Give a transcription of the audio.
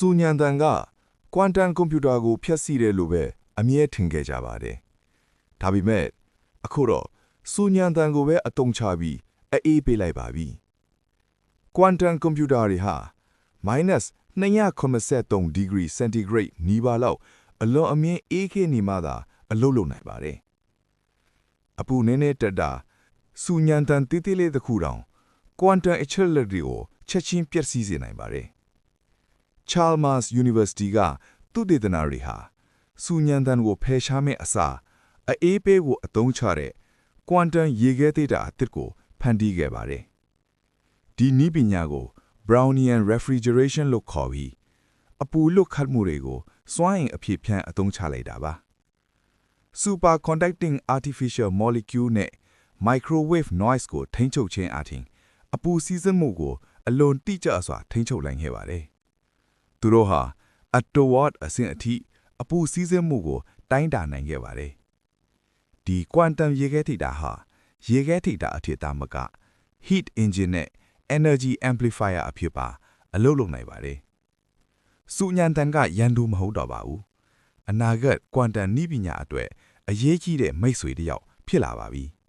စူညံတန်ကကွမ်တန်ကွန်ပျူတာကိုဖျက်ဆီးတယ်လို့ပဲအမြဲထင်ခဲ့ကြပါတယ်။ဒါပေမဲ့အခုတော့စူညံတန်ကိုပဲအသုံးချပြီးအေးပေးလိုက်ပါပြီ။ကွမ်တန်ကွန်ပျူတာတွေဟာ -283 ဒီဂရီစင်တီဂရိတ်နီးပါးလောက်အလွန်အမြင့်အေးခဲနေမှသာအလုပ်လုပ်နိုင်ပါတယ်။အပူနည်းနည်းတက်တာစူညံတန်တေးသေးလေးတစ်ခုတောင်ကွမ်တန်အချက်လက်တွေကိုချက်ချင်းပျက်စီးစေနိုင်ပါတယ်။ Chalmers University ကသုတေသနတွေဟာစူညံတန်ကိုဖယ်ရှားမဲ့အစားအေးပေးကိုအသုံးချတဲ့ကွမ်တန်ရေခဲသေးတာအသစ်ကိုဖန်တီးခဲ့ပါတယ်။ဒီနည်းပညာကို Brownian refrigeration လို့ခေါ်ပြီးအပူလွတ်ခတ်မှုတွေကိုစွမ်းအင်အဖြစ်ဖြန့်အသုံးချလိုက်တာပါ။ Superconducting artificial molecule နဲ့ microwave noise ကိုထိန်းချုပ်ခြင်းအပြင်အပူစီးဆင်းမှုကိုအလွန်တိကျစွာထိန်းချုပ်နိုင်ခဲ့ပါတယ်။သူတို့ဟာအတဝတ်အဆင့်အထိအပူစီးဆင်းမှုကိုတိုင်းတာနိုင်ခဲ့ပါတယ်။ဒီကွမ်တန်ရေခဲထိပ်တာဟာရေခဲထိပ်တာအဖြစ်သားမက heat engine နဲ့ energy amplifier အဖြစ်ပါအလုပ်လုပ်နိုင်ပါတယ်။စူညံတန်ကရန်သူမဟုတ်တော့ပါဘူး။အနာဂတ်ကွမ်တန်နည်းပညာအတွက်အရေးကြီးတဲ့မိတ်ဆွေတစ်ယောက်ဖြစ်လာပါပြီ။